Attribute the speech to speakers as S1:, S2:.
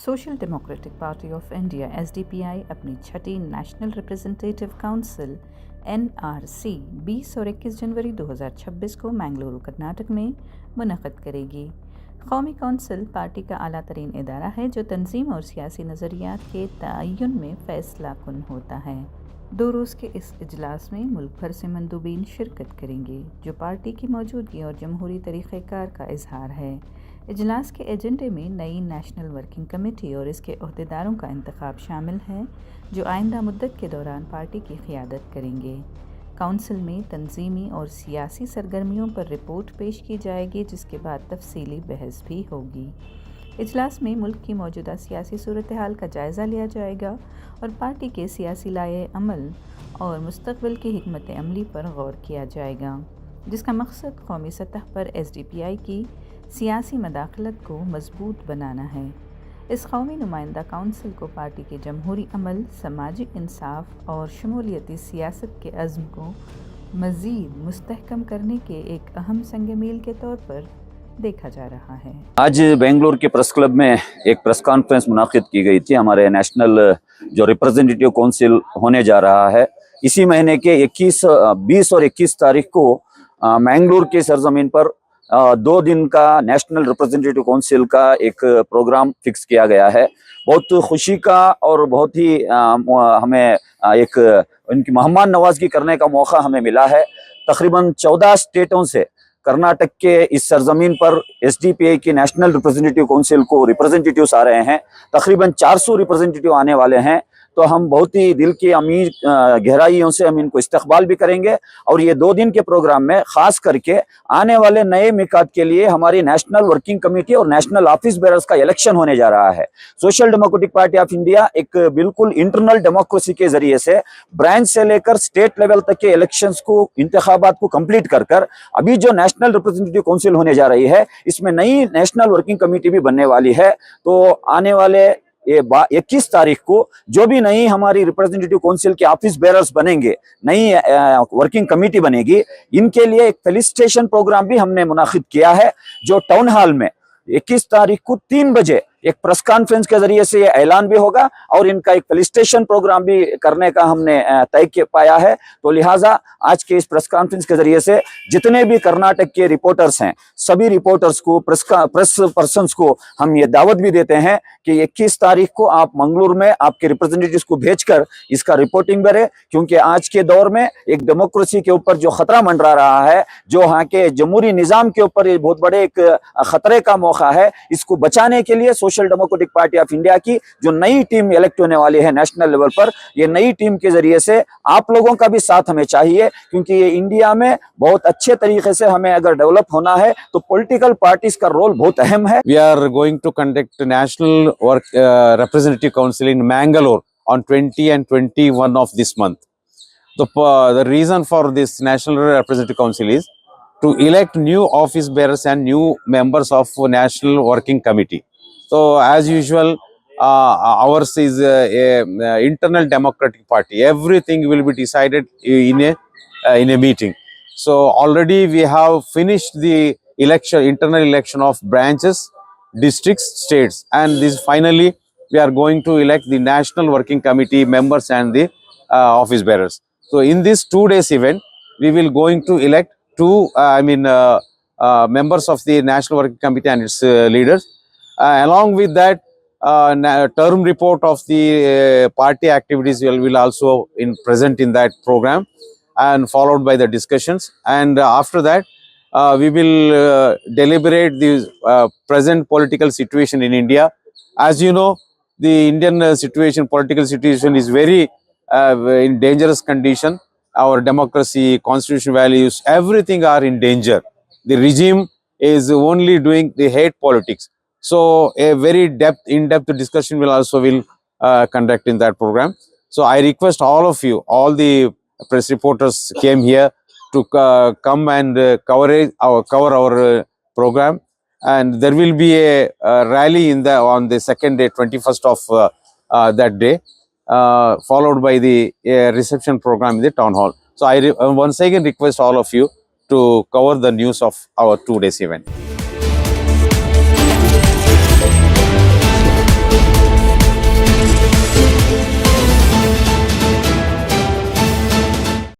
S1: Social democratic party of India (SDPI) अपनी छठी national representative council NRC 20 और 21 जनवरी 2026 को मैंगलुरु, कर्नाटक में मुनक़्क़द करेगी। कौमी कौंसिल पार्टी का आला तरीन इदारा है जो तंजीम और सियासी नज़रियात के तयन में फ़ैसला कुन होता है। 2 रोज़ के इस इजलास में मुल्क भर से मंदूबीन शिरकत करेंगे, जो पार्टी की मौजूदगी और जमहूरी तरीक़ेकार का इजहार है। इजलास के एजेंडे में नई नेशनल वर्किंग कमेटी और इसके अहदेदारों का इंतखाब शामिल है, जो आइंदा मुद्दत के दौरान पार्टी की क़ियादत करेंगे। काउंसिल में तंजीमी और सियासी सरगर्मियों पर रिपोर्ट पेश की जाएगी, जिसके बाद तफसीली बहस भी होगी। इजलास में मुल्क की मौजूदा सियासी सूरत हाल का जायज़ा लिया जाएगा और पार्टी के सियासी लाए अमल और मुस्तक़बिल की हिकमत अमली पर गौर किया जाएगा, जिसका मकसद कौमी सतह पर SDPI की सियासी मदाखलत को मजबूत बनाना है। इस कौमी नुमाइंदा काउंसिल को पार्टी के जमहूरी अमल, समाजी इंसाफ और शमूलियती सियासत के अज़्म को मज़ीद मुस्तहकम करने के एक अहम संग मील के तौर पर देखा जा रहा है।
S2: आज बेंगलुरु के प्रेस क्लब में एक प्रेस कॉन्फ्रेंस मुनाकिद की गई थी। हमारे नेशनल जो रिप्रेजेंटेटिव काउंसिल होने जा रहा है, इसी महीने के 20 और 21 तारीख को मैंगलुरु के सरजमीन पर 2 दिन का नेशनल रिप्रेजेंटेटिव काउंसिल का एक प्रोग्राम फिक्स किया गया है। बहुत खुशी का और बहुत ही हमें एक उनकी मेहमान नवाजगी करने का मौका हमें मिला है। तकरीबन 14 स्टेटों से कर्नाटक के इस सरजमीन पर SDPI की नेशनल रिप्रेजेंटेटिव काउंसिल को रिप्रेजेंटेटिव्स आ रहे हैं। तकरीबन 400 रिप्रेजेंटेटिव आने वाले हैं। तो हम बहुत ही दिल की अमीर गहराइयों से हम इनको इस्तकबाल भी करेंगे और ये 2 दिन के प्रोग्राम में खास करके आने वाले नए मिकात के लिए हमारी नेशनल वर्किंग कमेटी और नेशनल ऑफिस बेरर्स का इलेक्शन होने जा रहा है। Social democratic party of India एक बिल्कुल इंटरनल डेमोक्रेसी के जरिए से ब्रांच से लेकर स्टेट लेवल तक के इलेक्शंस को, इंतखाबात को कंप्लीट कर अभी जो नेशनल रिप्रेजेंटेटिव काउंसिल होने जा रही है, इसमें नई नेशनल वर्किंग कमेटी भी बनने वाली है। तो आने वाले 21 तारीख को जो भी नई हमारी रिप्रेजेंटेटिव काउंसिल के ऑफिस बेरर्स बनेंगे, नई वर्किंग कमेटी बनेगी, इनके लिए एक फेलिसिटेशन प्रोग्राम भी हमने मुनाकिद किया है, जो टाउन हॉल में 21 तारीख को 3 बजे एक प्रेस कॉन्फ्रेंस के जरिए से ये ऐलान भी होगा और इनका एक फेलिसिटेशन प्रोग्राम भी करने का हमने तय कर पाया है। तो लिहाजा आज के इस प्रेस कॉन्फ्रेंस के जरिए से जितने भी कर्नाटक के रिपोर्टर्स हैं, सभी रिपोर्टर्स को, प्रेस पर्सन्स को हम ये दावत भी देते हैं कि 21 तारीख को आप मंगलुरु में आपके रिप्रेजेंटेटिव्स को भेजकर इसका रिपोर्टिंग करें, क्योंकि आज के दौर में एक डेमोक्रेसी के ऊपर जो खतरा मंडरा रहा है, जो यहाँ के जमहूरी निज़ाम के ऊपर ये बहुत बड़े एक खतरे का मौका है, इसको बचाने के लिए social democratic party of India की जो नई टीम इलेक्ट होने वाली है नेशनल लेवल पर, ये नई टीम के जरिए से आप लोगों का भी साथ हमें चाहिए, क्योंकि ये इंडिया में बहुत अच्छे तरीके से हमें अगर डेवलप होना है तो पॉलिटिकल पार्टीज का रोल बहुत अहम है।
S3: We are going to conduct national work representative council in Mangalore on 20 and 21 of this month. The reason for this national representative council is to elect new office bearers and new members of national working committee. So as usual, ours is a internal democratic party. Everything will be decided in a meeting. So already we have finished the internal election of branches, districts, states, and this finally we are going to elect the national working committee members and the office bearers. So in this 2 days event, we will going to elect 2 members of the national working committee and its leaders. Along with that, term report of the party activities will also present in that program, and followed by the discussions. And after that, we will deliberate the present political situation in India. As you know, the Indian political situation is very in dangerous condition. Our democracy, constitutional values, everything are in danger. The regime is only doing the hate politics. So a very in-depth discussion will conduct in that program. So I request all of you, all the press reporters came here to come and cover our program, and there will be a rally on the second day, 21st of that day, followed by the reception program in the town hall. So I once again request all of you to cover the news of our 2 days event.